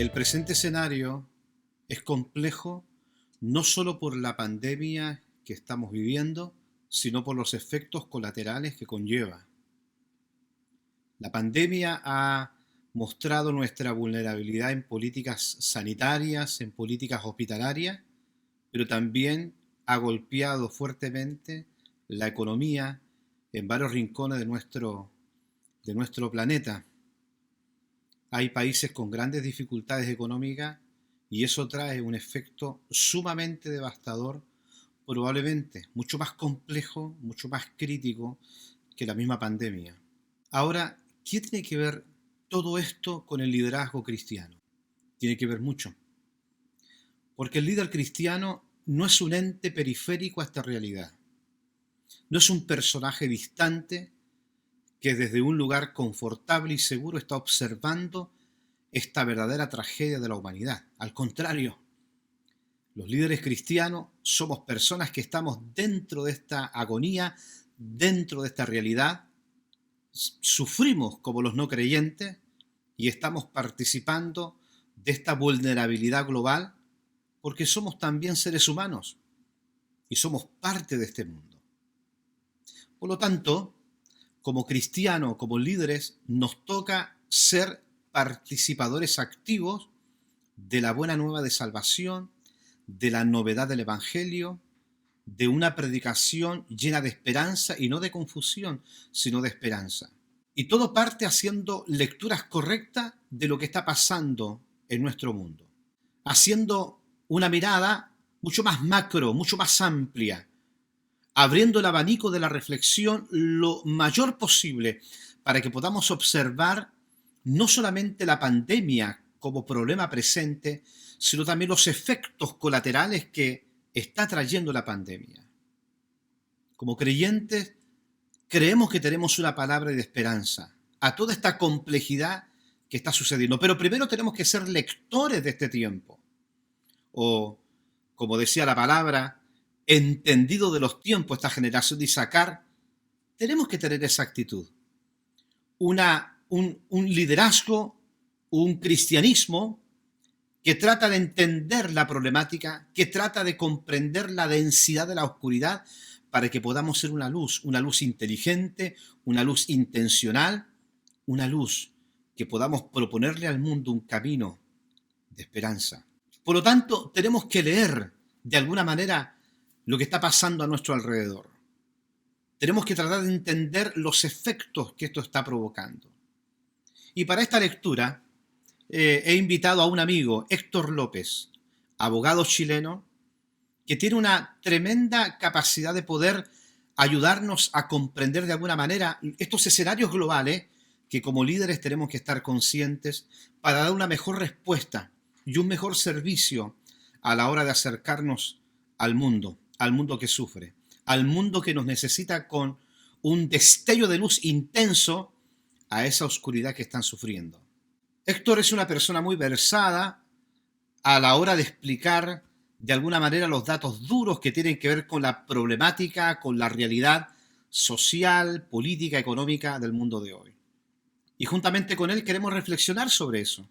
El presente escenario es complejo no solo por la pandemia que estamos viviendo, sino por los efectos colaterales que conlleva. La pandemia ha mostrado nuestra vulnerabilidad en políticas sanitarias, en políticas hospitalarias, pero también ha golpeado fuertemente la economía en varios rincones de nuestro planeta. Hay países con grandes dificultades económicas y eso trae un efecto sumamente devastador, probablemente mucho más complejo, mucho más crítico que la misma pandemia. Ahora, ¿qué tiene que ver todo esto con el liderazgo cristiano? Tiene que ver mucho, porque el líder cristiano no es un ente periférico a esta realidad, no es un personaje distante que desde un lugar confortable y seguro está observando esta verdadera tragedia de la humanidad. Al contrario, los líderes cristianos somos personas que estamos dentro de esta agonía, dentro de esta realidad, sufrimos como los no creyentes y estamos participando de esta vulnerabilidad global porque somos también seres humanos y somos parte de este mundo. Por lo tanto, como cristianos, como líderes, nos toca ser participadores activos de la buena nueva de salvación, de la novedad del Evangelio, de una predicación llena de esperanza y no de confusión, sino de esperanza. Y todo parte haciendo lecturas correctas de lo que está pasando en nuestro mundo, haciendo una mirada mucho más macro, mucho más amplia, abriendo el abanico de la reflexión lo mayor posible para que podamos observar no solamente la pandemia como problema presente, sino también los efectos colaterales que está trayendo la pandemia. Como creyentes, creemos que tenemos una palabra de esperanza a toda esta complejidad que está sucediendo, pero primero tenemos que ser lectores de este tiempo, o, como decía la palabra, entendido de los tiempos, esta generación de Isaacar, tenemos que tener esa actitud. Un liderazgo, un cristianismo que trata de entender la problemática, que trata de comprender la densidad de la oscuridad para que podamos ser una luz inteligente, una luz intencional, una luz que podamos proponerle al mundo un camino de esperanza. Por lo tanto, tenemos que leer de alguna manera lo que está pasando a nuestro alrededor. Tenemos que tratar de entender los efectos que esto está provocando. Y para esta lectura he invitado a un amigo, Héctor López, abogado chileno, que tiene una tremenda capacidad de poder ayudarnos a comprender de alguna manera estos escenarios globales que como líderes tenemos que estar conscientes para dar una mejor respuesta y un mejor servicio a la hora de acercarnos al mundo que sufre, al mundo que nos necesita con un destello de luz intenso a esa oscuridad que están sufriendo. Héctor es una persona muy versada a la hora de explicar de alguna manera los datos duros que tienen que ver con la problemática, con la realidad social, política, económica del mundo de hoy. Y juntamente con él queremos reflexionar sobre eso,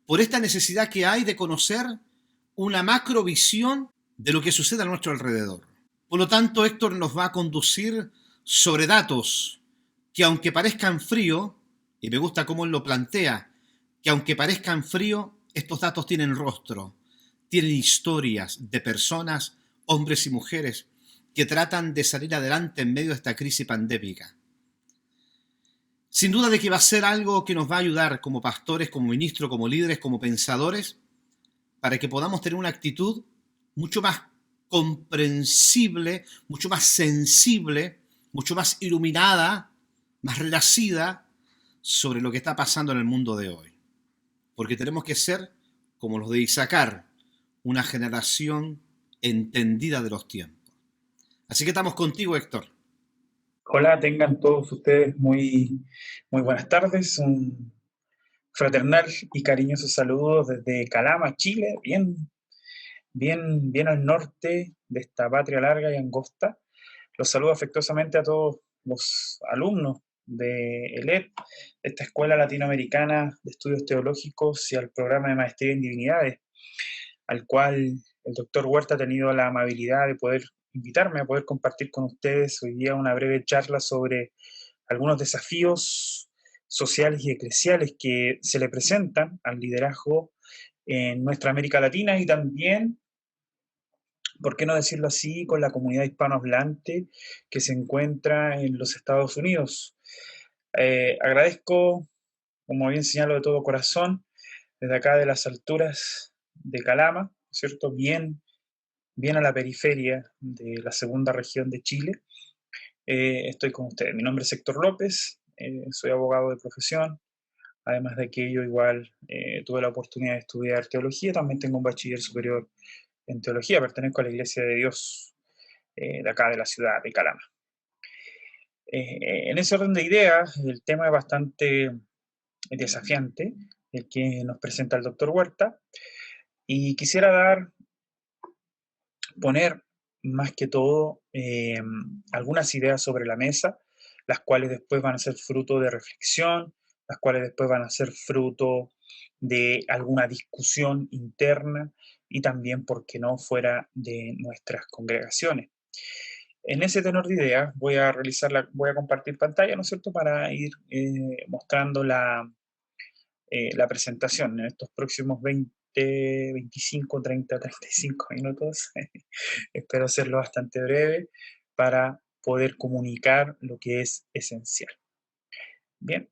por esta necesidad que hay de conocer una macrovisión de lo que sucede a nuestro alrededor. Por lo tanto, Héctor nos va a conducir sobre datos que aunque parezcan frío, y me gusta cómo él lo plantea, que aunque parezcan frío, estos datos tienen rostro, tienen historias de personas, hombres y mujeres, que tratan de salir adelante en medio de esta crisis pandémica. Sin duda de que va a ser algo que nos va a ayudar como pastores, como ministros, como líderes, como pensadores, para que podamos tener una actitud mucho más comprensible, mucho más sensible, mucho más iluminada, más renacida sobre lo que está pasando en el mundo de hoy. Porque tenemos que ser como los de Isaacar, una generación entendida de los tiempos. Así que estamos contigo, Héctor. Hola, tengan todos ustedes muy buenas tardes. Un fraternal y cariñoso saludo desde Calama, Chile, bien al norte de esta patria larga y angosta. Los saludo afectuosamente a todos los alumnos de ELET, esta Escuela Latinoamericana de Estudios Teológicos, y al programa de Maestría en Divinidades, al cual el doctor Huerta ha tenido la amabilidad de poder invitarme a poder compartir con ustedes hoy día una breve charla sobre algunos desafíos sociales y eclesiales que se le presentan al liderazgo en nuestra América Latina y también, por qué no decirlo así, con la comunidad hispanohablante que se encuentra en los Estados Unidos. Agradezco, como bien señalo, de todo corazón, desde acá de las alturas de Calama, ¿cierto? Bien a la periferia de la segunda región de Chile. Estoy con ustedes. Mi nombre es Héctor López, soy abogado de profesión. Además de aquello, igual tuve la oportunidad de estudiar teología, también tengo un bachiller superior en teología, pertenezco a la Iglesia de Dios de acá de la ciudad de Calama. En ese orden de ideas, el tema es bastante desafiante, el que nos presenta el doctor Huerta, y quisiera poner más que todo algunas ideas sobre la mesa, las cuales después van a ser fruto de reflexión, las cuales después van a ser fruto de alguna discusión interna y también, por qué no, fuera de nuestras congregaciones. En ese tenor de ideas voy a compartir pantalla, ¿no es cierto?, para ir mostrando la presentación en estos próximos 20, 25, 30, 35 minutos. Espero hacerlo bastante breve para poder comunicar lo que es esencial. Bien,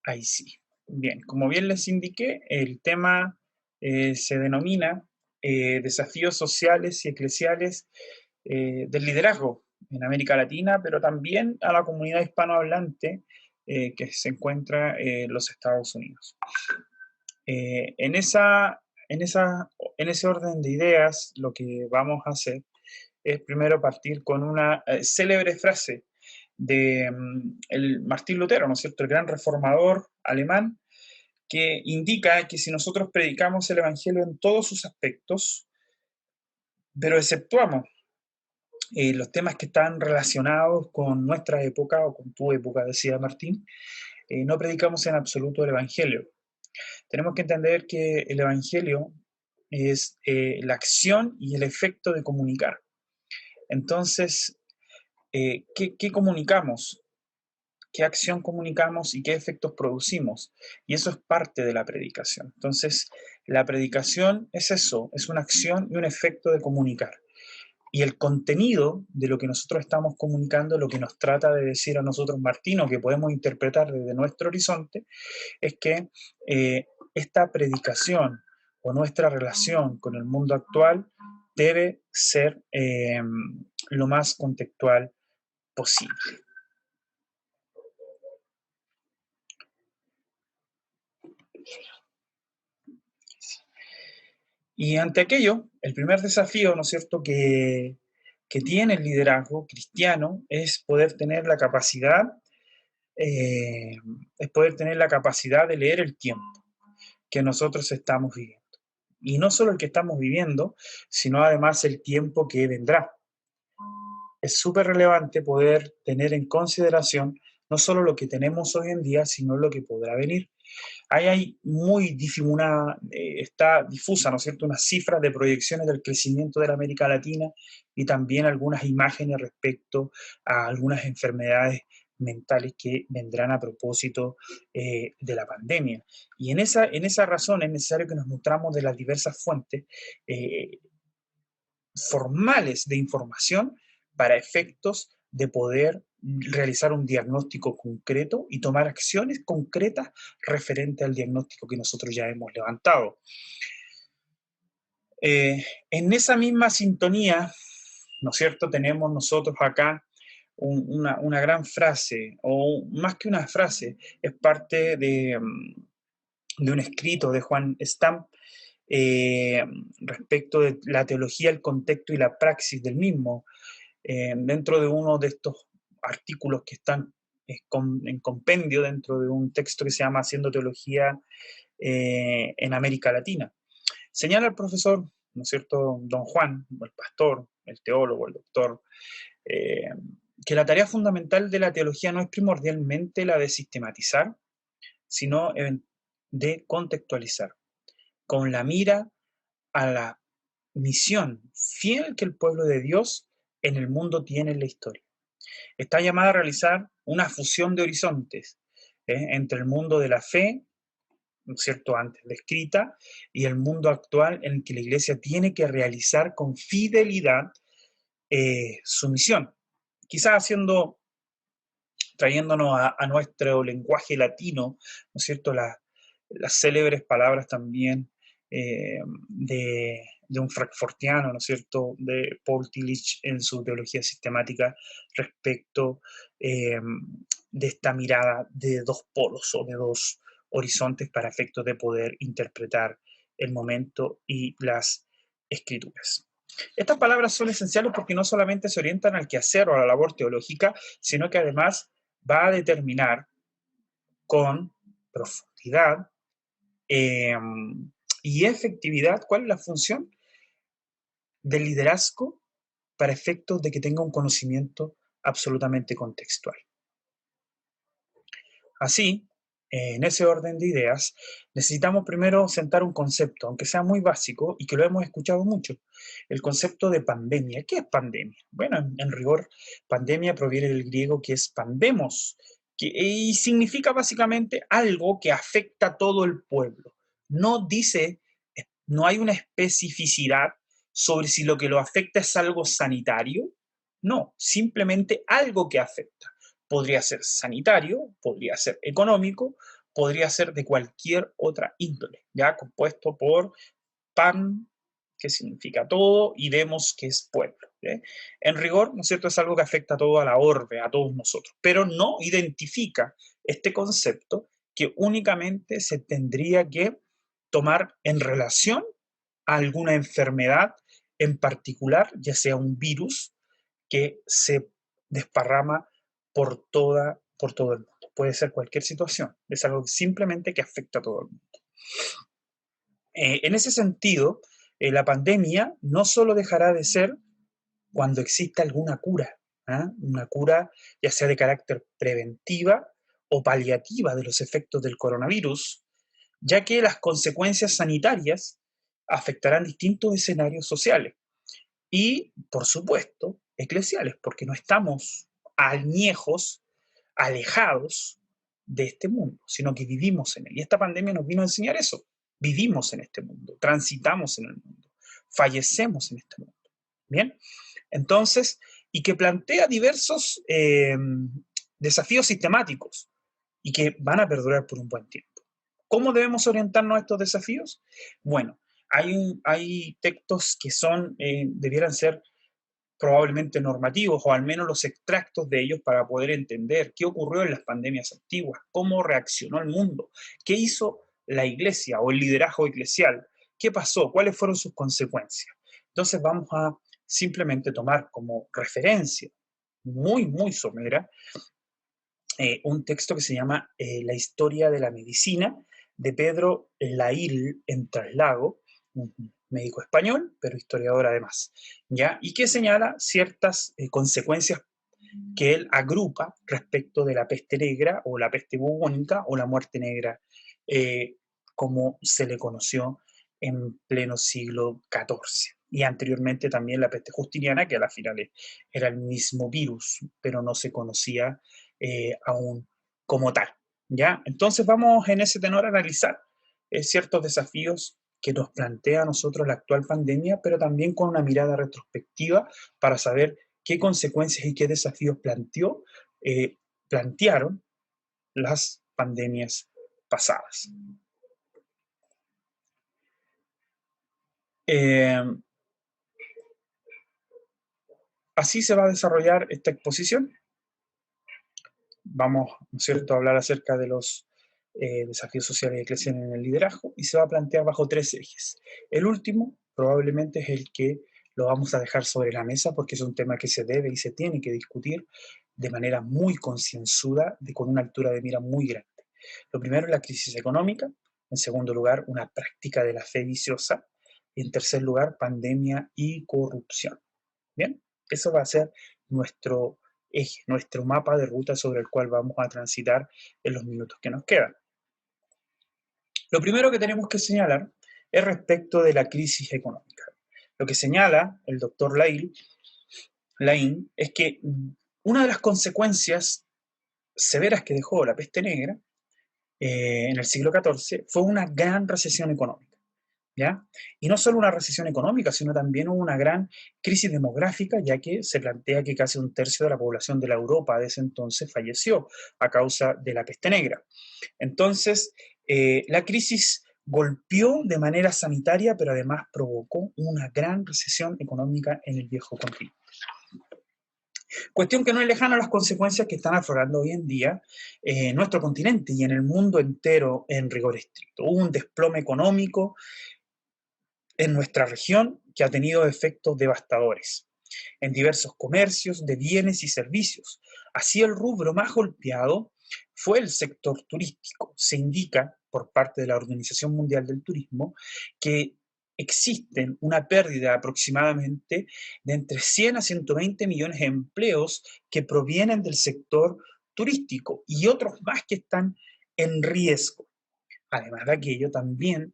ahí sí. Bien, como bien les indiqué, el tema se denomina desafíos sociales y eclesiales del liderazgo en América Latina, pero también a la comunidad hispanohablante que se encuentra en los Estados Unidos. En ese orden de ideas, lo que vamos a hacer es primero partir con una célebre frase de el Martín Lutero, ¿no es cierto?, el gran reformador alemán, que indica que si nosotros predicamos el Evangelio en todos sus aspectos, pero exceptuamos los temas que están relacionados con nuestra época o con tu época, decía Martín, no predicamos en absoluto el Evangelio. Tenemos que entender que el Evangelio es la acción y el efecto de comunicar. Entonces, ¿qué comunicamos? ¿Qué acción comunicamos y qué efectos producimos? Y eso es parte de la predicación. Entonces, la predicación es eso, es una acción y un efecto de comunicar. Y el contenido de lo que nosotros estamos comunicando, lo que nos trata de decir a nosotros Martín, o que podemos interpretar desde nuestro horizonte, es que esta predicación o nuestra relación con el mundo actual debe ser lo más contextual posible. Y ante aquello, el primer desafío, ¿no es cierto?, que tiene el liderazgo cristiano es poder tener la capacidad, de leer el tiempo que nosotros estamos viviendo. Y no solo el que estamos viviendo, sino además el tiempo que vendrá. Es súper relevante poder tener en consideración no solo lo que tenemos hoy en día, sino lo que podrá venir. Ahí hay está difusa, ¿no es cierto?, unas cifras de proyecciones del crecimiento de la América Latina y también algunas imágenes respecto a algunas enfermedades mentales que vendrán a propósito de la pandemia. Y en esa razón es necesario que nos nutramos de las diversas fuentes formales de información para efectos de poder realizar un diagnóstico concreto y tomar acciones concretas referente al diagnóstico que nosotros ya hemos levantado. En esa misma sintonía, ¿no es cierto?, tenemos nosotros acá una gran frase, o más que una frase, es parte de un escrito de Juan Stamp respecto de la teología, el contexto y la praxis del mismo, dentro de uno de estos artículos que están en compendio dentro de un texto que se llama Haciendo Teología en América Latina. Señala el profesor, ¿no es cierto?, don Juan, el pastor, el teólogo, el doctor que la tarea fundamental de la teología no es primordialmente la de sistematizar, sino de contextualizar, con la mira a la misión fiel que el pueblo de Dios en el mundo tiene en la historia. Está llamada a realizar una fusión de horizontes entre el mundo de la fe, ¿no es cierto?, antes descrita, y el mundo actual en el que la Iglesia tiene que realizar con fidelidad su misión. Quizás trayéndonos a nuestro lenguaje latino, ¿no es cierto?, las célebres palabras también de un frankfortiano, ¿no es cierto?, de Paul Tillich en su teología sistemática respecto de esta mirada de dos polos o de dos horizontes para efectos de poder interpretar el momento y las escrituras. Estas palabras son esenciales porque no solamente se orientan al quehacer o a la labor teológica, sino que además va a determinar con profundidad y efectividad cuál es la función del liderazgo para efectos de que tenga un conocimiento absolutamente contextual. Así, en ese orden de ideas, necesitamos primero sentar un concepto, aunque sea muy básico y que lo hemos escuchado mucho, el concepto de pandemia. ¿Qué es pandemia? Bueno, en rigor, pandemia proviene del griego que es pandemos, y significa básicamente algo que afecta a todo el pueblo. No dice, no hay una especificidad sobre si lo que lo afecta es algo sanitario, no, simplemente algo que afecta. Podría ser sanitario, podría ser económico, podría ser de cualquier otra índole, ya compuesto por pan, que significa todo, y demos, que es pueblo. ¿Eh? En rigor, ¿no es cierto?, es algo que afecta a toda la orbe, a todos nosotros, pero no identifica este concepto que únicamente se tendría que tomar en relación a alguna enfermedad en particular, ya sea un virus que se desparrama por todo el mundo. Puede ser cualquier situación, es algo simplemente que afecta a todo el mundo. En ese sentido, la pandemia no solo dejará de ser cuando exista alguna cura, una cura ya sea de carácter preventiva o paliativa de los efectos del coronavirus, ya que las consecuencias sanitarias afectarán distintos escenarios sociales y, por supuesto, eclesiales, porque no estamos añejos, alejados de este mundo, sino que vivimos en él. Y esta pandemia nos vino a enseñar eso. Vivimos en este mundo, transitamos en el mundo, fallecemos en este mundo. Bien, entonces, y que plantea diversos desafíos sistemáticos y que van a perdurar por un buen tiempo. ¿Cómo debemos orientarnos a estos desafíos? Bueno, hay textos que debieran ser probablemente normativos, o al menos los extractos de ellos para poder entender qué ocurrió en las pandemias antiguas, cómo reaccionó el mundo, qué hizo la iglesia o el liderazgo eclesial, qué pasó, cuáles fueron sus consecuencias. Entonces vamos a simplemente tomar como referencia muy, muy somera un texto que se llama La historia de la medicina, de Pedro Lail en Traslago, un médico español, pero historiador además, ¿ya? Y que señala ciertas consecuencias que él agrupa respecto de la peste negra o la peste bubónica o la muerte negra, eh, como se le conoció en pleno siglo XIV. Y anteriormente también la peste justiniana, que a la final era el mismo virus, pero no se conocía aún como tal. ¿Ya? Entonces vamos en ese tenor a analizar ciertos desafíos que nos plantea a nosotros la actual pandemia, pero también con una mirada retrospectiva para saber qué consecuencias y qué desafíos plantearon las pandemias pasadas. Así se va a desarrollar esta exposición. Vamos, ¿no es cierto?, a hablar acerca de los desafíos sociales y eclesiales en el liderazgo, y se va a plantear bajo 3 ejes. El último probablemente es el que lo vamos a dejar sobre la mesa porque es un tema que se debe y se tiene que discutir de manera muy concienzuda, con una altura de mira muy grande. Lo primero es la crisis económica, en segundo lugar, una práctica de la fe viciosa, y en tercer lugar, pandemia y corrupción. Bien, eso va a ser nuestro eje, nuestro mapa de ruta sobre el cual vamos a transitar en los minutos que nos quedan. Lo primero que tenemos que señalar es respecto de la crisis económica. Lo que señala el doctor Lain es que una de las consecuencias severas que dejó la peste negra en el siglo XIV fue una gran recesión económica, ¿ya? Y no solo una recesión económica, sino también una gran crisis demográfica, ya que se plantea que casi un tercio de la población de la Europa de ese entonces falleció a causa de la peste negra. Entonces, la crisis golpeó de manera sanitaria, pero además provocó una gran recesión económica en el viejo continente. Cuestión que no es lejana a las consecuencias que están aflorando hoy en día en nuestro continente y en el mundo entero en rigor estricto. Hubo un desplome económico en nuestra región que ha tenido efectos devastadores en diversos comercios de bienes y servicios. Así, el rubro más golpeado fue el sector turístico. Se indica por parte de la Organización Mundial del Turismo que existen una pérdida aproximadamente de entre 100 a 120 millones de empleos que provienen del sector turístico y otros más que están en riesgo. Además de aquello, también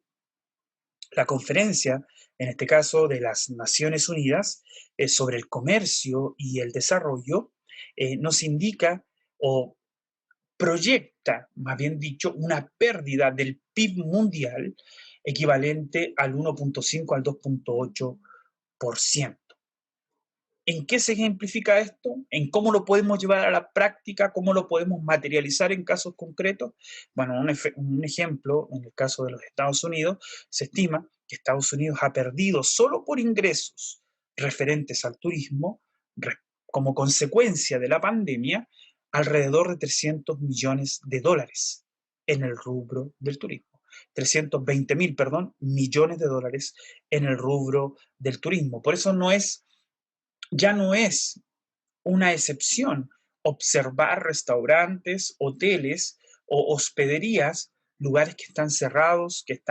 la conferencia, en este caso de las Naciones Unidas, sobre el comercio y el desarrollo, nos indica o proyecta, más bien dicho, una pérdida del PIB mundial equivalente al 1.5 al 2.8%. ¿En qué se ejemplifica esto? ¿En cómo lo podemos llevar a la práctica? ¿Cómo lo podemos materializar en casos concretos? Bueno, un ejemplo, en el caso de los Estados Unidos, se estima que Estados Unidos ha perdido solo por ingresos referentes al turismo, como consecuencia de la pandemia, alrededor de 300 millones de dólares en el rubro del turismo. 320.000, perdón, millones de dólares en el rubro del turismo. Por eso ya no es una excepción observar restaurantes, hoteles o hospederías, lugares que están cerrados, que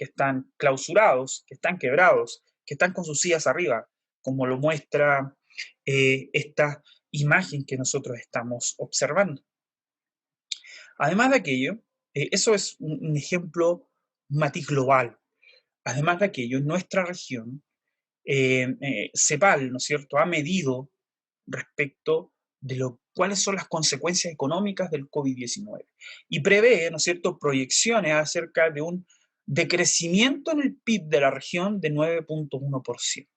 están clausurados, que están quebrados, que están con sus sillas arriba, como lo muestra esta imagen que nosotros estamos observando. Además de aquello, eso es un ejemplo, un matiz global. Además de aquello, en nuestra región, CEPAL, ¿no es cierto?, ha medido respecto de cuáles son las consecuencias económicas del COVID-19 y prevé, ¿no es cierto?, proyecciones acerca de un decrecimiento en el PIB de la región de 9.1%.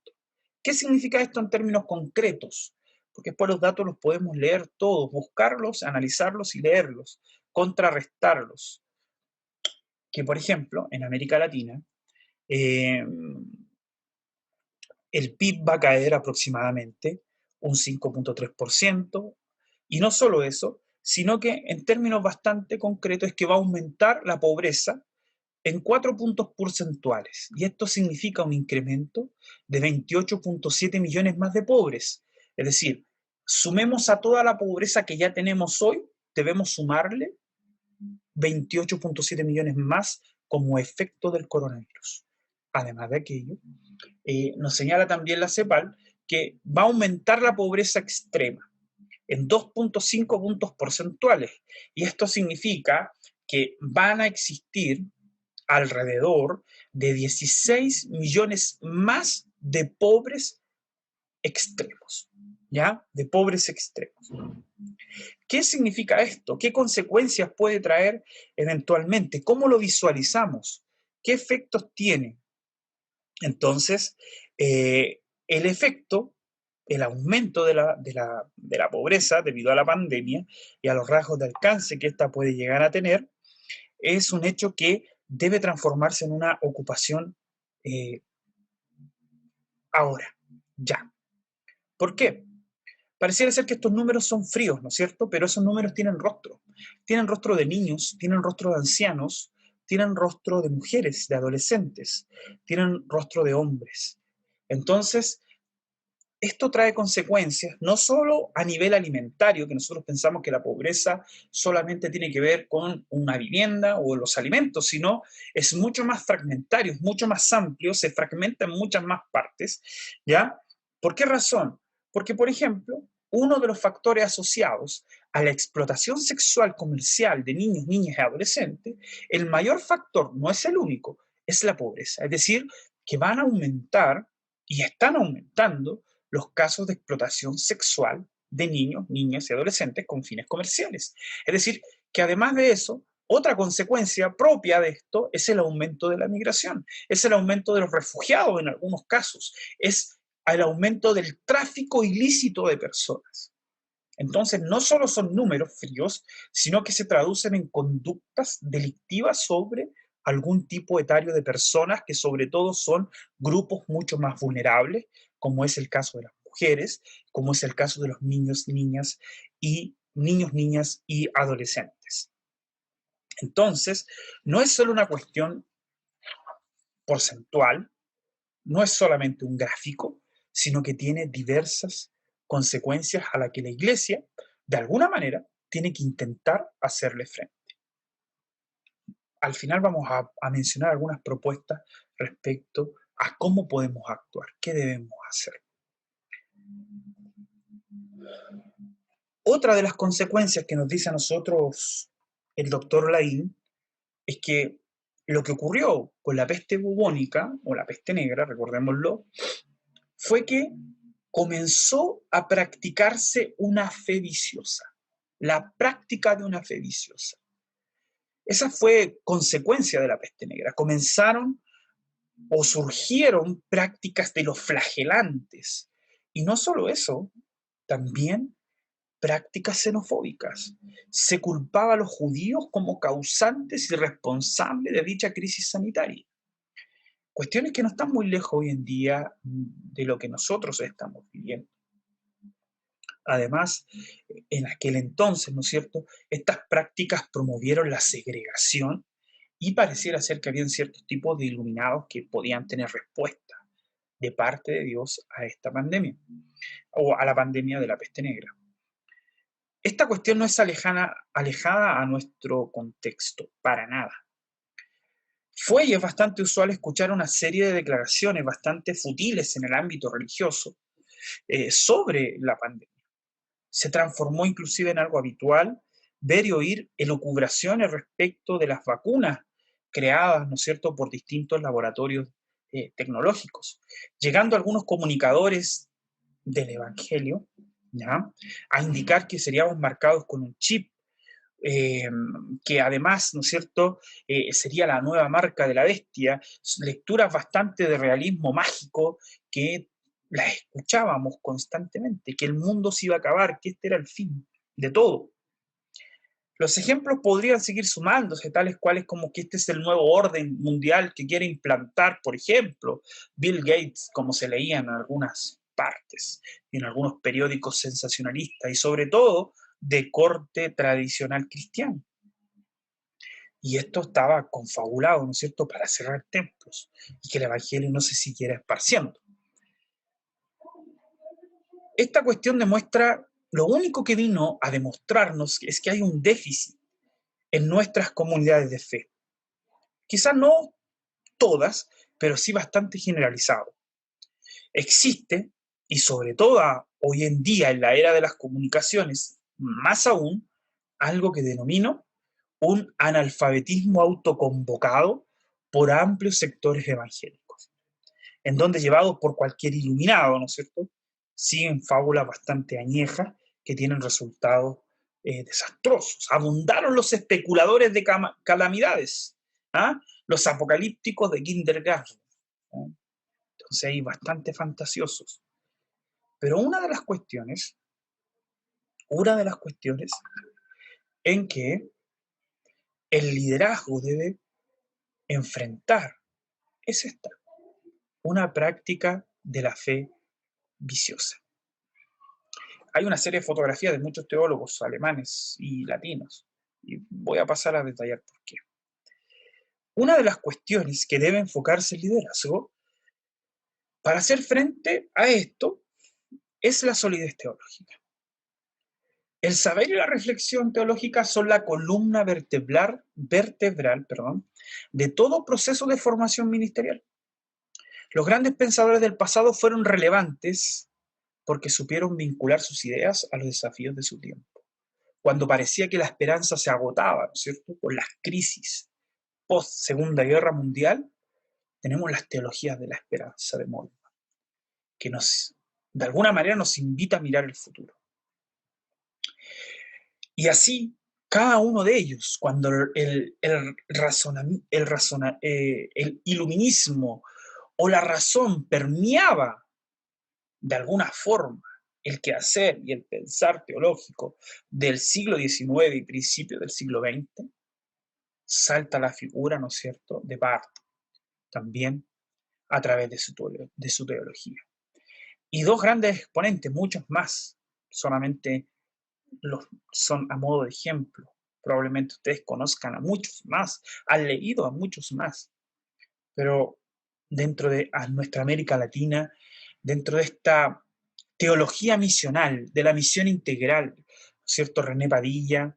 ¿Qué significa esto en términos concretos? Porque después los datos los podemos leer todos, buscarlos, analizarlos y leerlos, contrarrestarlos. Que, por ejemplo, en América Latina, el PIB va a caer aproximadamente un 5.3%, y no solo eso, sino que en términos bastante concretos es que va a aumentar la pobreza en 4 puntos porcentuales, y esto significa un incremento de 28.7 millones más de pobres. Es decir, sumemos a toda la pobreza que ya tenemos hoy, debemos sumarle 28.7 millones más como efecto del coronavirus. Además de aquello, nos señala también la CEPAL que va a aumentar la pobreza extrema en 2.5 puntos porcentuales. Y esto significa que van a existir alrededor de 16 millones más de pobres extremos, ¿ya? De pobres extremos. ¿Qué significa esto? ¿Qué consecuencias puede traer eventualmente? ¿Cómo lo visualizamos? ¿Qué efectos tiene? Entonces, el efecto, el aumento de la pobreza debido a la pandemia y a los rasgos de alcance que ésta puede llegar a tener, es un hecho que debe transformarse en una ocupación ahora, ya. ¿Por qué? Pareciera ser que estos números son fríos, ¿no es cierto? Pero esos números tienen rostro. Tienen rostro de niños, tienen rostro de ancianos, tienen rostro de mujeres, de adolescentes, tienen rostro de hombres. Entonces, esto trae consecuencias no solo a nivel alimentario, que nosotros pensamos que la pobreza solamente tiene que ver con una vivienda o los alimentos, sino es mucho más fragmentario, es mucho más amplio, se fragmenta en muchas más partes, ¿ya? ¿Por qué razón? Porque, por ejemplo, uno de los factores asociados a la explotación sexual comercial de niños, niñas y adolescentes, el mayor factor, no es el único, es la pobreza. Es decir, que van a aumentar y están aumentando los casos de explotación sexual de niños, niñas y adolescentes con fines comerciales. Es decir, que además de eso, otra consecuencia propia de esto es el aumento de la migración, es el aumento de los refugiados en algunos casos, es el aumento del tráfico ilícito de personas. Entonces, no solo son números fríos, sino que se traducen en conductas delictivas sobre algún tipo etario de personas que sobre todo son grupos mucho más vulnerables, como es el caso de las mujeres, como es el caso de los niños, niñas y adolescentes. Entonces, no es solo una cuestión porcentual, no es solamente un gráfico, sino que tiene diversas consecuencias a las que la Iglesia, de alguna manera, tiene que intentar hacerle frente. Al final vamos a mencionar algunas propuestas respecto a cómo podemos actuar, qué debemos hacer. Otra de las consecuencias que nos dice a nosotros el doctor Laín es que lo que ocurrió con la peste bubónica o la peste negra, recordémoslo, fue que comenzó a practicarse una fe viciosa, la práctica de una fe viciosa. Esa fue consecuencia de la peste negra. Comenzaron o surgieron prácticas de los flagelantes. Y no solo eso, también prácticas xenofóbicas. Se culpaba a los judíos como causantes y responsables de dicha crisis sanitaria. Cuestiones que no están muy lejos hoy en día de lo que nosotros estamos viviendo. Además, en aquel entonces, ¿no es cierto?, estas prácticas promovieron la segregación y pareciera ser que habían ciertos tipos de iluminados que podían tener respuesta de parte de Dios a esta pandemia, o a la pandemia de la peste negra. Esta cuestión no es alejada a nuestro contexto, para nada. Fue y es bastante usual escuchar una serie de declaraciones bastante futiles en el ámbito religioso sobre la pandemia. Se transformó inclusive en algo habitual ver y oír elucubraciones respecto de las vacunas creadas, ¿no es cierto?, por distintos laboratorios tecnológicos, llegando algunos comunicadores del Evangelio, ¿ya?, a indicar que seríamos marcados con un chip, que además, ¿no es cierto?, sería la nueva marca de la bestia, lecturas bastante de realismo mágico que las escuchábamos constantemente, que el mundo se iba a acabar, que este era el fin de todo. Los ejemplos podrían seguir sumándose, tales cuales como que este es el nuevo orden mundial que quiere implantar, por ejemplo, Bill Gates, como se leía en algunas partes, en algunos periódicos sensacionalistas y sobre todo de corte tradicional cristiano. Y esto estaba confabulado, ¿no es cierto?, para cerrar templos y que el evangelio no se siguiera esparciendo. Esta cuestión demuestra, lo único que vino a demostrarnos es que hay un déficit en nuestras comunidades de fe. Quizás no todas, pero sí bastante generalizado. Existe, y sobre todo hoy en día en la era de las comunicaciones, más aún, algo que denomino un analfabetismo autoconvocado por amplios sectores evangélicos, en donde llevados por cualquier iluminado, ¿no es cierto?, siguen fábulas bastante añejas que tienen resultados desastrosos. Abundaron los especuladores de calamidades, ¿ah?, los apocalípticos de kindergarten, ¿no? Entonces hay bastante fantasiosos. Pero una de las cuestiones en que el liderazgo debe enfrentar es esta, una práctica de la fe viciosa. Hay una serie de fotografías de muchos teólogos alemanes y latinos, y voy a pasar a detallar por qué. Una de las cuestiones que debe enfocarse el liderazgo para hacer frente a esto es la solidez teológica. El saber y la reflexión teológica son la columna vertebral, de todo proceso de formación ministerial. Los grandes pensadores del pasado fueron relevantes porque supieron vincular sus ideas a los desafíos de su tiempo. Cuando parecía que la esperanza se agotaba, ¿no es cierto?, con las crisis post Segunda Guerra Mundial, tenemos las teologías de la esperanza de Moltmann, que de alguna manera nos invita a mirar el futuro. Y así, cada uno de ellos, cuando el iluminismo o la razón permeaba de alguna forma el quehacer y el pensar teológico del siglo XIX y principios del siglo XX, salta la figura, ¿no es cierto?, de Barth, también a través de su teología. Y dos grandes exponentes, muchos más, solamente son a modo de ejemplo. Probablemente ustedes conozcan a muchos más, han leído a muchos más, pero dentro de nuestra América Latina, dentro de esta teología misional, de la misión integral, ¿cierto? René Padilla,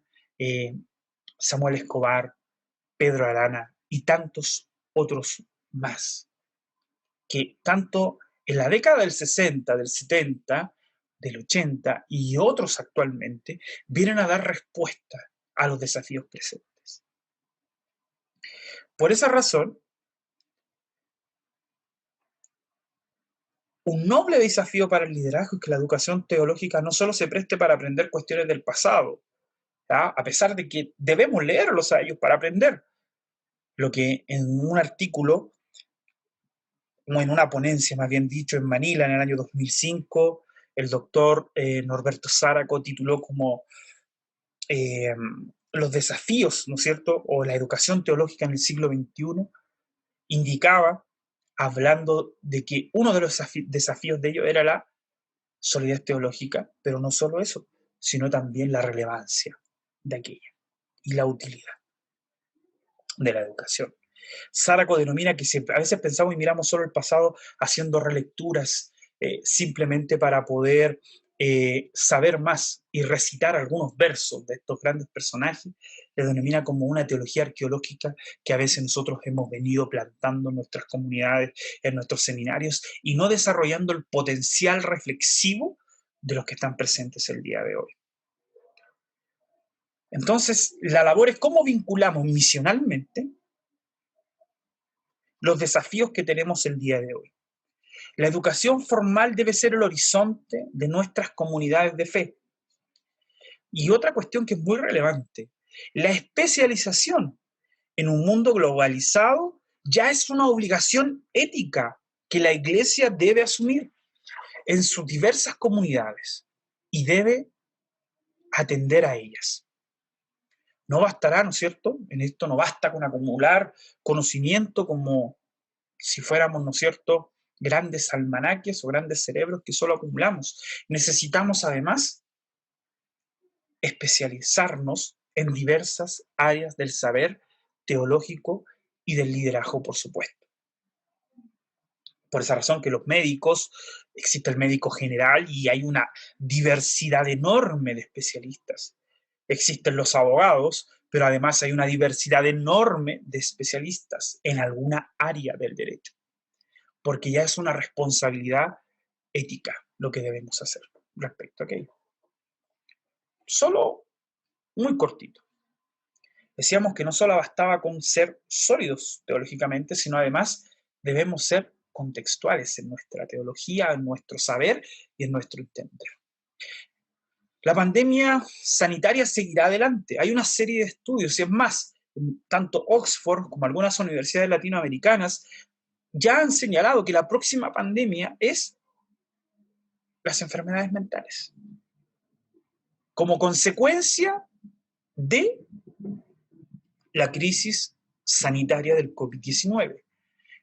Samuel Escobar, Pedro Arana y tantos otros más, que tanto en la década del 60, del 70, del 80 y otros actualmente, vienen a dar respuesta a los desafíos presentes. Por esa razón, un noble desafío para el liderazgo es que la educación teológica no solo se preste para aprender cuestiones del pasado, ¿ya?, a pesar de que debemos leerlos a ellos para aprender. Lo que en un artículo, o en una ponencia más bien dicho, en Manila en el año 2005, el doctor Norberto Sáraco tituló como los desafíos, ¿no es cierto?, o la educación teológica en el siglo XXI, indicaba, hablando de que uno de los desafíos de ello era la solidez teológica, pero no solo eso, sino también la relevancia de aquella y la utilidad de la educación. Sáraco denomina que a veces pensamos y miramos solo el pasado haciendo relecturas simplemente para poder saber más y recitar algunos versos de estos grandes personajes, le denomina como una teología arqueológica que a veces nosotros hemos venido plantando en nuestras comunidades, en nuestros seminarios, y no desarrollando el potencial reflexivo de los que están presentes el día de hoy. Entonces, la labor es cómo vinculamos misionalmente los desafíos que tenemos el día de hoy. La educación formal debe ser el horizonte de nuestras comunidades de fe. Y otra cuestión que es muy relevante, la especialización en un mundo globalizado ya es una obligación ética que la Iglesia debe asumir en sus diversas comunidades y debe atender a ellas. No bastará, ¿no es cierto? En esto no basta con acumular conocimiento como si fuéramos, ¿no es cierto?, grandes almanaques o grandes cerebros que solo acumulamos. Necesitamos además especializarnos en diversas áreas del saber teológico y del liderazgo, por supuesto. Por esa razón que los médicos, existe el médico general y hay una diversidad enorme de especialistas. Existen los abogados, pero además hay una diversidad enorme de especialistas en alguna área del derecho, porque ya es una responsabilidad ética lo que debemos hacer respecto a aquello. Solo muy cortito. Decíamos que no solo bastaba con ser sólidos teológicamente, sino además debemos ser contextuales en nuestra teología, en nuestro saber y en nuestro entender. La pandemia sanitaria seguirá adelante. Hay una serie de estudios, y es más, tanto Oxford como algunas universidades latinoamericanas ya han señalado que la próxima pandemia es las enfermedades mentales, como consecuencia de la crisis sanitaria del COVID-19.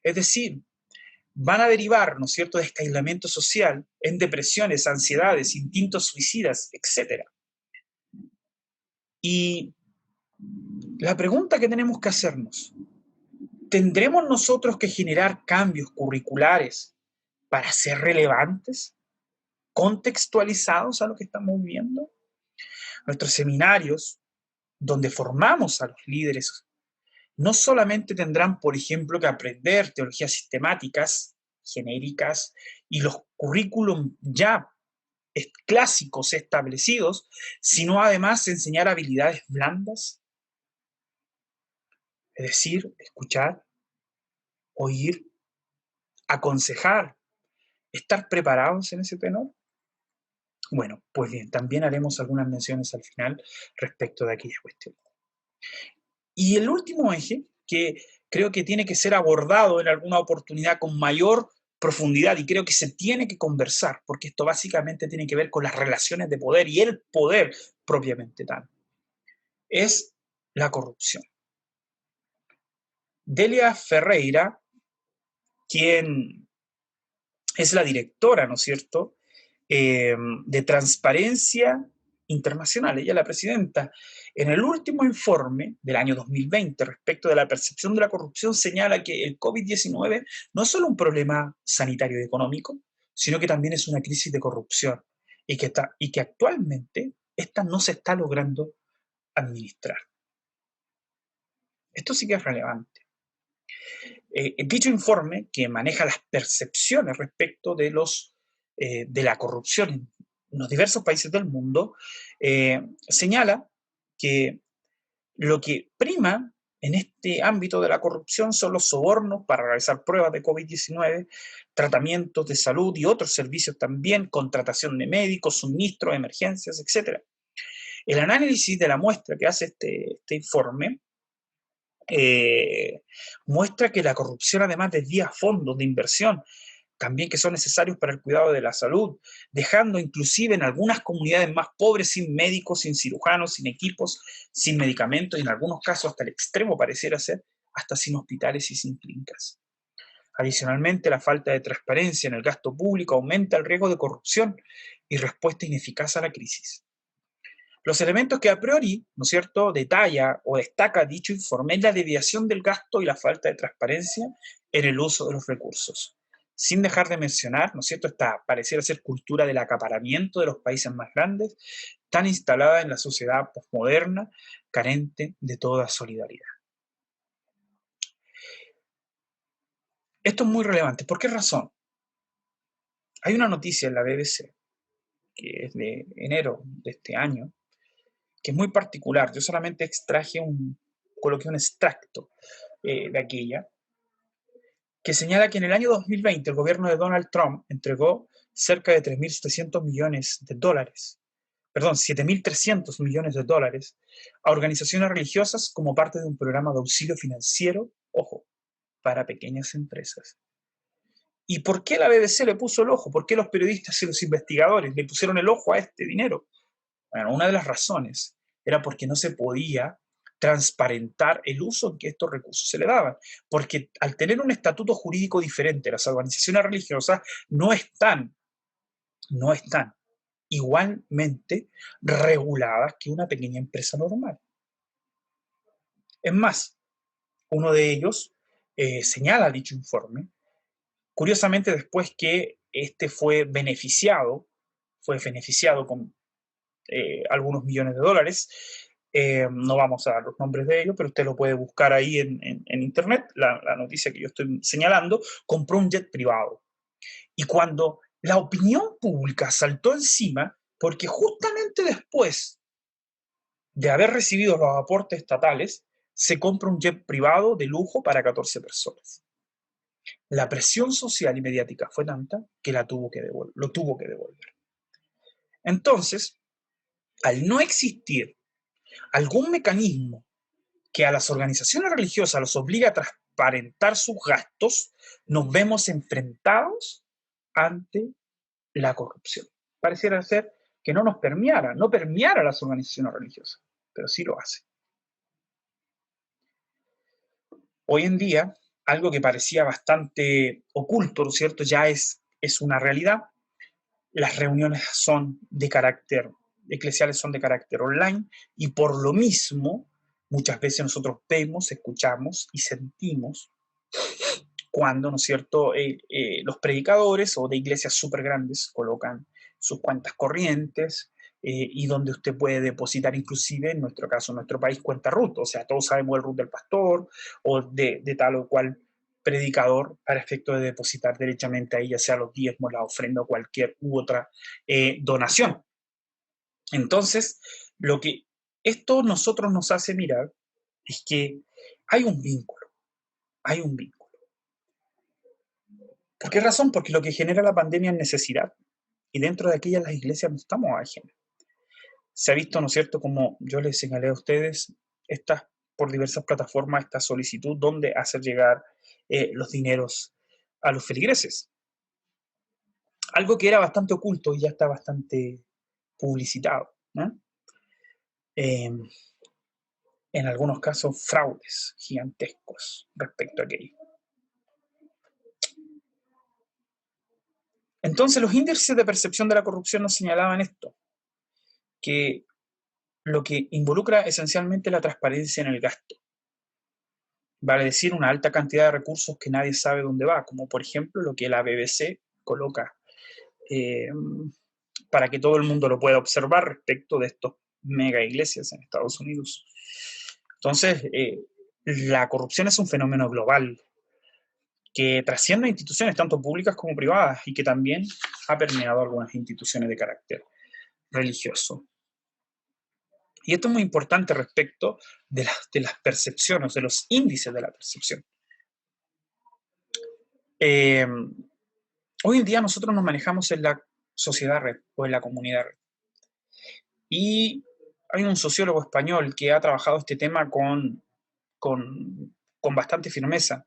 Es decir, van a derivar, ¿no es cierto?, de este aislamiento social en depresiones, ansiedades, instintos suicidas, etc. Y la pregunta que tenemos que hacernos, ¿tendremos nosotros que generar cambios curriculares para ser relevantes, contextualizados a lo que estamos viendo? Nuestros seminarios, donde formamos a los líderes, no solamente tendrán, por ejemplo, que aprender teologías sistemáticas, genéricas, y los currículum ya clásicos establecidos, sino además enseñar habilidades blandas, es decir, escuchar, oír, aconsejar, estar preparados en ese tenor. Bueno, pues bien, también haremos algunas menciones al final respecto de aquella cuestión. Y el último eje, que creo que tiene que ser abordado en alguna oportunidad con mayor profundidad y creo que se tiene que conversar, porque esto básicamente tiene que ver con las relaciones de poder y el poder propiamente tal, es la corrupción. Delia Ferreira, quien es la directora, ¿no es cierto?, de Transparencia Internacional, ella es la presidenta. En el último informe del año 2020 respecto de la percepción de la corrupción señala que el COVID-19 no es solo un problema sanitario y económico, sino que también es una crisis de corrupción y que actualmente esta no se está logrando administrar. Esto sí que es relevante. Dicho informe, que maneja las percepciones respecto de la corrupción en los diversos países del mundo, señala que lo que prima en este ámbito de la corrupción son los sobornos para realizar pruebas de COVID-19, tratamientos de salud y otros servicios también, contratación de médicos, suministros, emergencias, etc. El análisis de la muestra que hace este informe muestra que la corrupción además desvía fondos de inversión, también que son necesarios para el cuidado de la salud, dejando inclusive en algunas comunidades más pobres sin médicos, sin cirujanos, sin equipos, sin medicamentos y en algunos casos hasta el extremo pareciera ser, hasta sin hospitales y sin clínicas. Adicionalmente, la falta de transparencia en el gasto público aumenta el riesgo de corrupción y respuesta ineficaz a la crisis. Los elementos que a priori, ¿no es cierto?, detalla o destaca dicho informe es la desviación del gasto y la falta de transparencia en el uso de los recursos. Sin dejar de mencionar, ¿no es cierto?, esta pareciera ser cultura del acaparamiento de los países más grandes, tan instalada en la sociedad posmoderna, carente de toda solidaridad. Esto es muy relevante. ¿Por qué razón? Hay una noticia en la BBC, que es de enero de este año, que es muy particular. Yo solamente coloqué un extracto de aquella, que señala que en el año 2020 el gobierno de Donald Trump entregó cerca de 3.700 millones de dólares, perdón, 7.300 millones de dólares a organizaciones religiosas como parte de un programa de auxilio financiero, ojo, para pequeñas empresas. ¿Y por qué la BBC le puso el ojo? ¿Por qué los periodistas y los investigadores le pusieron el ojo a este dinero? Bueno, una de las razones era porque no se podía transparentar el uso en que estos recursos se le daban, porque al tener un estatuto jurídico diferente, las organizaciones religiosas no están igualmente reguladas que una pequeña empresa normal. Es más, uno de ellos señala dicho informe, curiosamente después que este fue beneficiado con algunos millones de dólares. No vamos a dar los nombres de ellos, pero usted lo puede buscar ahí en internet, la noticia que yo estoy señalando, compró un jet privado. Y cuando la opinión pública saltó encima, porque justamente después de haber recibido los aportes estatales, se compra un jet privado de lujo para 14 personas. La presión social y mediática fue tanta que lo tuvo que devolver. Entonces, al no existir algún mecanismo que a las organizaciones religiosas los obligue a transparentar sus gastos, nos vemos enfrentados ante la corrupción. Pareciera ser que no permeara a las organizaciones religiosas, pero sí lo hace. Hoy en día, algo que parecía bastante oculto, ¿no es cierto?, ya es una realidad. Las reuniones eclesiales son de carácter online y por lo mismo muchas veces nosotros vemos, escuchamos y sentimos cuando, ¿no es cierto?, los predicadores o de iglesias súper grandes colocan sus cuentas corrientes y donde usted puede depositar inclusive, en nuestro caso, en nuestro país, cuenta RUT. O sea, todos sabemos el RUT del pastor o de tal o cual predicador para efecto de depositar derechamente ahí, ya sea los diezmos, la ofrenda o cualquier u otra donación. Entonces, lo que esto nosotros nos hace mirar es que hay un vínculo, hay un vínculo. ¿Por qué razón? Porque lo que genera la pandemia es necesidad, y dentro de aquellas las iglesias no estamos ajenas. Se ha visto, ¿no es cierto?, como yo les señalé a ustedes, por diversas plataformas, esta solicitud donde hacer llegar los dineros a los feligreses. Algo que era bastante oculto y ya está bastante publicitado, ¿no? En algunos casos, fraudes gigantescos respecto a aquello. Entonces, los índices de percepción de la corrupción nos señalaban esto, que lo que involucra esencialmente la transparencia en el gasto. Vale decir, una alta cantidad de recursos que nadie sabe dónde va, como por ejemplo lo que la BBC coloca para que todo el mundo lo pueda observar respecto de estos mega iglesias en Estados Unidos. Entonces, la corrupción es un fenómeno global que trasciende a instituciones tanto públicas como privadas y que también ha permeado algunas instituciones de carácter religioso. Y esto es muy importante respecto de las percepciones, de los índices de la percepción. Hoy en día nosotros nos manejamos en la sociedad red o en la comunidad red. Y hay un sociólogo español que ha trabajado este tema con bastante firmeza,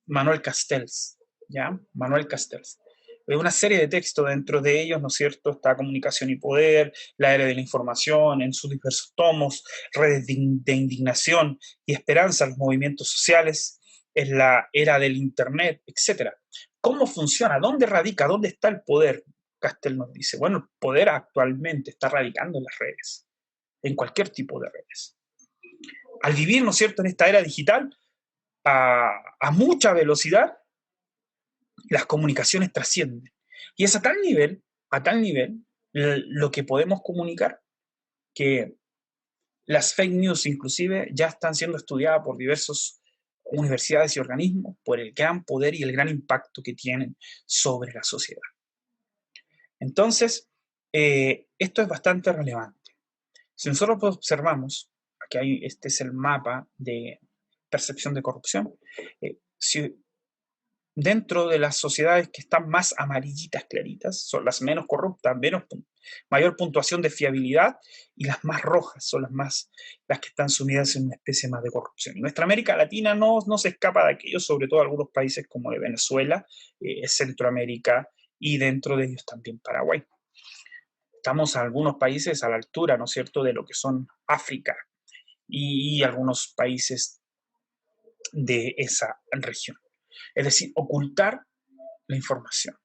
Manuel Castells, ¿ya? Manuel Castells. Una serie de textos, dentro de ellos, ¿no es cierto?, está Comunicación y Poder, La Era de la Información, en sus diversos tomos, Redes de Indignación y Esperanza, los movimientos sociales, en la era del Internet, etc. ¿Cómo funciona? ¿Dónde radica? ¿Dónde está el poder? Castells nos dice, bueno, el poder actualmente está radicando en las redes, en cualquier tipo de redes. Al vivir, ¿no es cierto?, en esta era digital, a mucha velocidad, las comunicaciones trascienden. Y es a tal nivel lo que podemos comunicar, que las fake news inclusive ya están siendo estudiadas por diversas universidades y organismos por el gran poder y el gran impacto que tienen sobre la sociedad. Entonces, esto es bastante relevante. Si nosotros observamos, aquí este es el mapa de percepción de corrupción, si dentro de las sociedades que están más amarillitas claritas, son las menos corruptas, mayor puntuación de fiabilidad, y las más rojas son las que están sumidas en una especie más de corrupción. Y nuestra América Latina no se escapa de aquello, sobre todo algunos países como de Venezuela, Centroamérica y dentro de ellos también Paraguay. Estamos a algunos países a la altura, ¿no es cierto?, de lo que son África y algunos países de esa región. Es decir, ocultar la información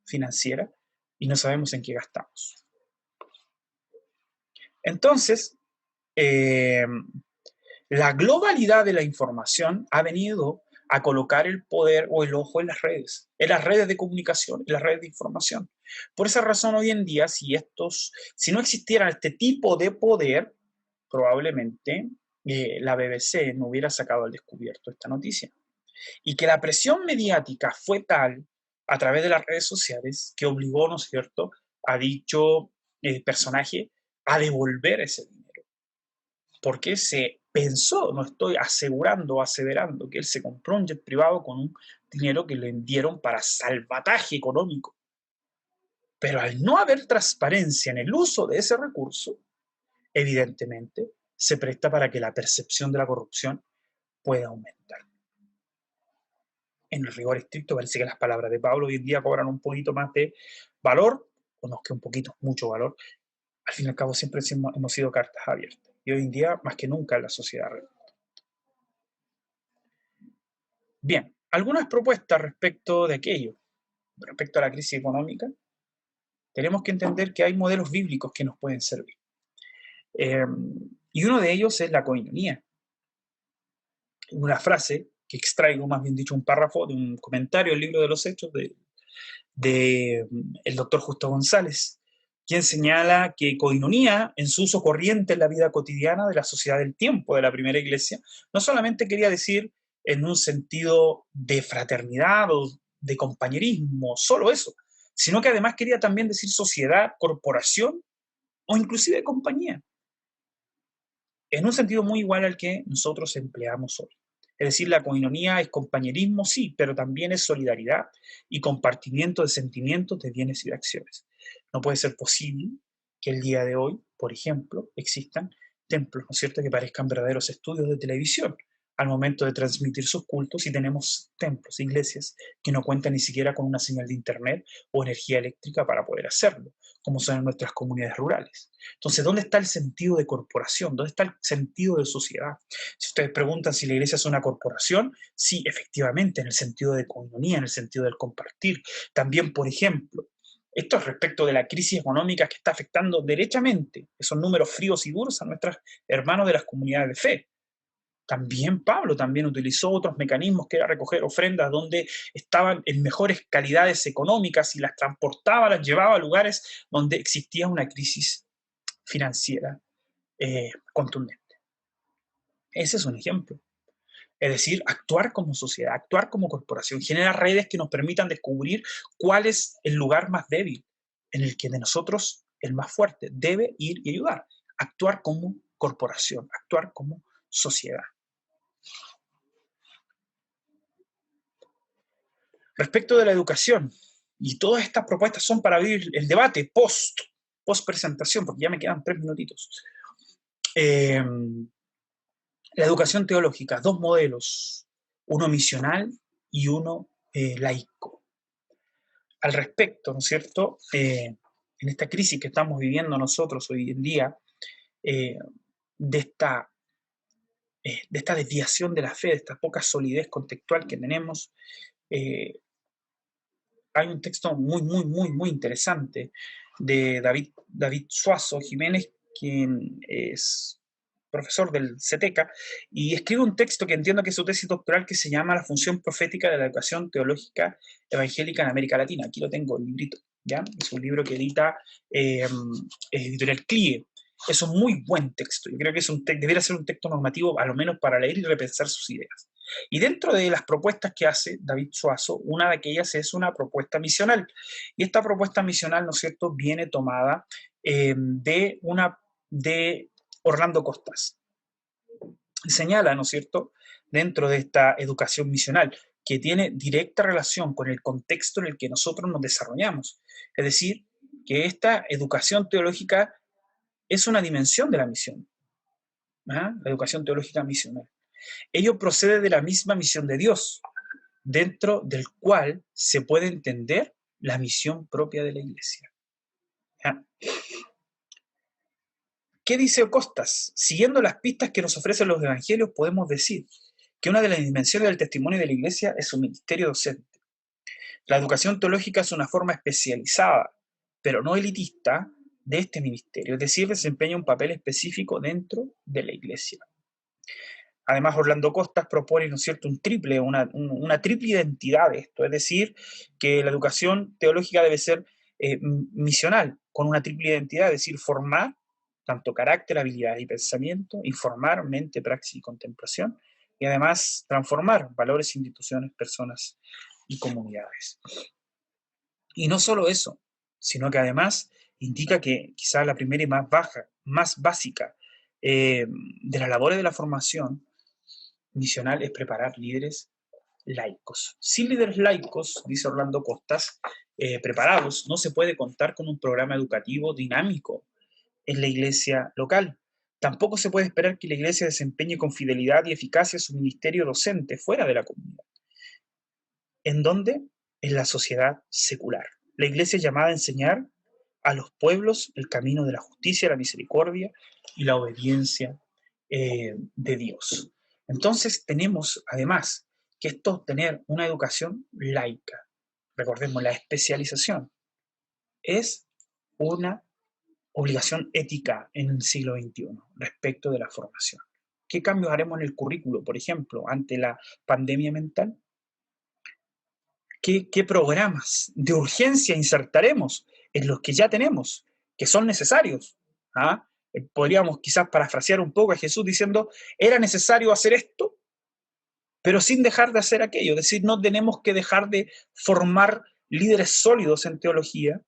financiera y no sabemos en qué gastamos. Entonces, la globalidad de la información ha venido a colocar el poder o el ojo en las redes de comunicación, en las redes de información. Por esa razón, hoy en día, si no existiera este tipo de poder, probablemente la BBC no hubiera sacado al descubierto esta noticia. Y que la presión mediática fue tal a través de las redes sociales que obligó, ¿no es cierto?, a dicho personaje a devolver ese dinero. Porque se pensó, no estoy asegurando o aseverando, que él se compró un jet privado con un dinero que le dieron para salvataje económico. Pero al no haber transparencia en el uso de ese recurso, evidentemente se presta para que la percepción de la corrupción pueda aumentar. En el rigor estricto, parece que las palabras de Pablo hoy en día cobran un poquito más de valor, o no es que un poquito, mucho valor. Al fin y al cabo, siempre hemos sido cartas abiertas. Y hoy en día, más que nunca, en la sociedad real. Bien, algunas propuestas respecto de aquello, respecto a la crisis económica. Tenemos que entender que hay modelos bíblicos que nos pueden servir. Y uno de ellos es la coinonía. Una frase que extraigo, más bien dicho, un párrafo de un comentario del libro de los Hechos de el doctor Justo González, quien señala que coinonía, en su uso corriente en la vida cotidiana de la sociedad del tiempo de la primera iglesia, no solamente quería decir en un sentido de fraternidad o de compañerismo, solo eso, sino que además quería también decir sociedad, corporación o inclusive compañía, en un sentido muy igual al que nosotros empleamos hoy. Es decir, la coinonía es compañerismo, sí, pero también es solidaridad y compartimiento de sentimientos, de bienes y de acciones. No puede ser posible que el día de hoy, por ejemplo, existan templos, ¿no es cierto?, que parezcan verdaderos estudios de televisión al momento de transmitir sus cultos, y tenemos templos, iglesias, que no cuentan ni siquiera con una señal de internet o energía eléctrica para poder hacerlo, como son en nuestras comunidades rurales. Entonces, ¿dónde está el sentido de corporación? ¿Dónde está el sentido de sociedad? Si ustedes preguntan si la iglesia es una corporación, sí, efectivamente, en el sentido de comunidad, en el sentido del compartir. También, por ejemplo, esto es respecto de la crisis económica que está afectando derechamente esos números fríos y duros a nuestros hermanos de las comunidades de fe. También Pablo también utilizó otros mecanismos, que era recoger ofrendas donde estaban en mejores calidades económicas y las transportaba, las llevaba a lugares donde existía una crisis financiera contundente. Ese es un ejemplo. Es decir, actuar como sociedad, actuar como corporación, genera redes que nos permitan descubrir cuál es el lugar más débil, en el que de nosotros el más fuerte debe ir y ayudar. Actuar como corporación, actuar como sociedad. Respecto de la educación, y todas estas propuestas son para abrir el debate post presentación, porque ya me quedan 3 minutitos. La educación teológica, 2 modelos, uno misional y uno laico. Al respecto, ¿no es cierto?, en esta crisis que estamos viviendo nosotros hoy en día, de esta desviación de la fe, de esta poca solidez contextual que tenemos, hay un texto muy interesante de David Suazo Jiménez, quien es profesor del CETECA, y escribe un texto que entiendo que es su tesis doctoral, que se llama La función profética de la educación teológica evangélica en América Latina. Aquí lo tengo, el librito, ¿ya? Es un libro que edita Editorial CLIE. Es un muy buen texto. Yo creo que debería ser un texto normativo, a lo menos para leer y repensar sus ideas. Y dentro de las propuestas que hace David Suazo, una de aquellas es una propuesta misional. Y esta propuesta misional, ¿no es cierto?, viene tomada de Orlando Costas. Señala, ¿no es cierto?, dentro de esta educación misional, que tiene directa relación con el contexto en el que nosotros nos desarrollamos. Es decir, que esta educación teológica es una dimensión de la misión, la educación teológica misional. Ello procede de la misma misión de Dios, dentro del cual se puede entender la misión propia de la iglesia. ¿Ya? ¿Qué dice Costas? Siguiendo las pistas que nos ofrecen los evangelios, podemos decir que una de las dimensiones del testimonio de la iglesia es su ministerio docente. La educación teológica es una forma especializada, pero no elitista, de este ministerio, es decir, desempeña un papel específico dentro de la iglesia. Además, Orlando Costas propone, ¿no es cierto?, una triple identidad de esto, es decir, que la educación teológica debe ser misional, con una triple identidad, es decir, formar tanto carácter, habilidades y pensamiento, informar mente, praxis y contemplación, y además transformar valores, instituciones, personas y comunidades. Y no solo eso, sino que además indica que quizás la primera y más básica de las labores de la formación misional es preparar líderes laicos. Sin líderes laicos, dice Orlando Costas, preparados, no se puede contar con un programa educativo dinámico en la iglesia local. Tampoco se puede esperar que la iglesia desempeñe con fidelidad y eficacia su ministerio docente fuera de la comunidad. ¿En dónde? En la sociedad secular. La iglesia es llamada a enseñar a los pueblos el camino de la justicia, la misericordia y la obediencia de Dios. Entonces tenemos además que tener una educación laica. Recordemos, la especialización es una obligación ética en el siglo XXI respecto de la formación. ¿Qué cambios haremos en el currículo, por ejemplo, ante la pandemia mental? ¿Qué programas de urgencia insertaremos en los que ya tenemos, que son necesarios? Podríamos quizás parafrasear un poco a Jesús diciendo, ¿era necesario hacer esto? pero sin dejar de hacer aquello. Es decir, no tenemos que dejar de formar líderes sólidos en teología,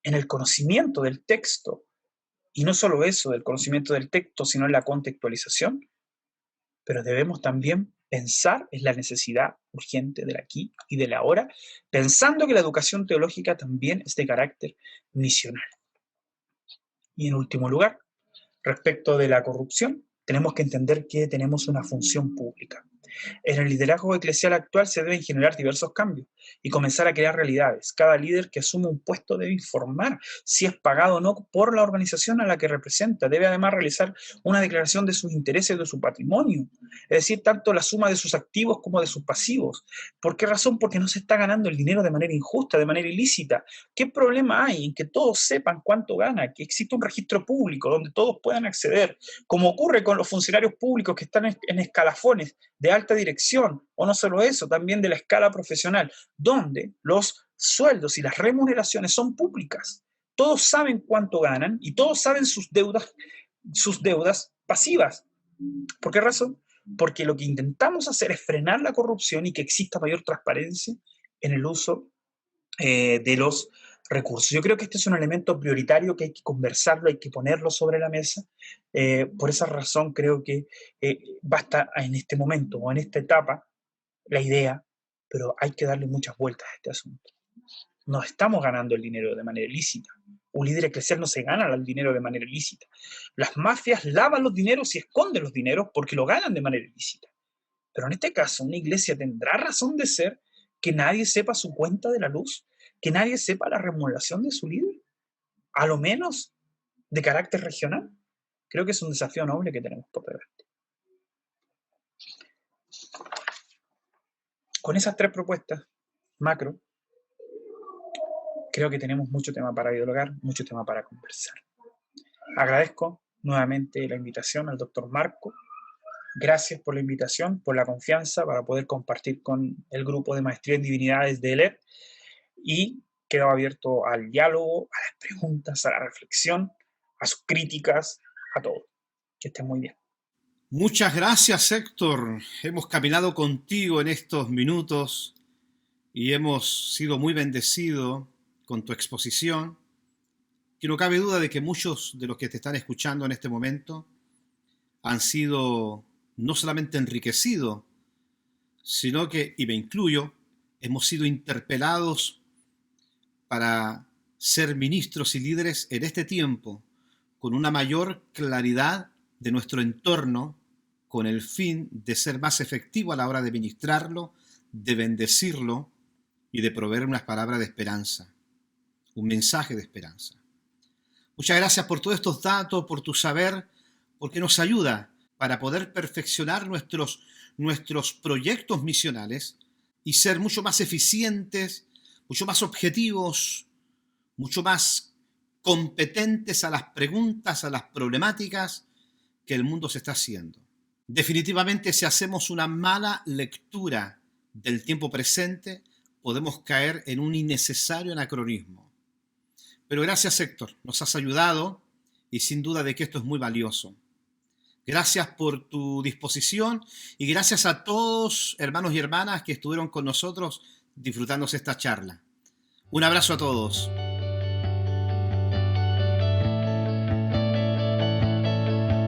en el conocimiento del texto, y no solo eso, del conocimiento del texto, sino en la contextualización, pero debemos también pensar en la necesidad urgente del aquí y del ahora, pensando que la educación teológica también es de carácter misional. Y en último lugar, respecto de la corrupción, tenemos que entender que tenemos una función pública. En el liderazgo eclesial actual se deben generar diversos cambios y comenzar a crear realidades. Cada líder que asume un puesto debe informar si es pagado o no por la organización a la que representa. Debe además realizar una declaración de sus intereses y de su patrimonio, es decir, tanto la suma de sus activos como de sus pasivos. ¿Por qué razón? Porque no se está ganando el dinero de manera injusta, de manera ilícita. ¿Qué problema hay en que todos sepan cuánto gana, que exista un registro público donde todos puedan acceder, como ocurre con los funcionarios públicos que están en escalafones de alta dirección, o no solo eso, también de la escala profesional, donde los sueldos y las remuneraciones son públicas? Todos saben cuánto ganan y todos saben sus deudas pasivas. ¿Por qué razón? Porque lo que intentamos hacer es frenar la corrupción y que exista mayor transparencia en el uso de los recursos. Yo creo que este es un elemento prioritario que hay que conversarlo, hay que ponerlo sobre la mesa. Por esa razón creo que basta en este momento o en esta etapa la idea, pero hay que darle muchas vueltas a este asunto. No estamos ganando el dinero de manera ilícita. Un líder eclesial no se gana el dinero de manera ilícita. Las mafias lavan los dineros y esconden los dineros porque lo ganan de manera ilícita. Pero en este caso, una iglesia tendrá razón de ser que nadie sepa su cuenta de la luz, que nadie sepa la remuneración de su líder, a lo menos de carácter regional. Creo que es un desafío noble que tenemos por delante. Con esas tres propuestas macro, creo que tenemos mucho tema para dialogar, mucho tema para conversar. Agradezco nuevamente la invitación al doctor Marco. Gracias por la invitación, por la confianza para poder compartir con el grupo de Maestría en Divinidades de ELED, y quedo abierto al diálogo, a las preguntas, a la reflexión, a sus críticas, a todo. Que estén muy bien. Muchas gracias, Héctor. Hemos caminado contigo en estos minutos y hemos sido muy bendecidos con tu exposición. Que no cabe duda de que muchos de los que te están escuchando en este momento han sido no solamente enriquecidos, sino que, y me incluyo, hemos sido interpelados para ser ministros y líderes en este tiempo con una mayor claridad de nuestro entorno, con el fin de ser más efectivo a la hora de ministrarlo, de bendecirlo y de proveer unas palabras de esperanza, un mensaje de esperanza. Muchas gracias por todos estos datos, por tu saber, porque nos ayuda para poder perfeccionar nuestros proyectos misionales y ser mucho más eficientes, mucho más objetivos, mucho más competentes a las preguntas, a las problemáticas que el mundo se está haciendo. Definitivamente, si hacemos una mala lectura del tiempo presente, podemos caer en un innecesario anacronismo. Pero gracias, Héctor, nos has ayudado y sin duda de que esto es muy valioso. Gracias por tu disposición y gracias a todos, hermanos y hermanas, que estuvieron con nosotros disfrutándose esta charla. Un abrazo a todos.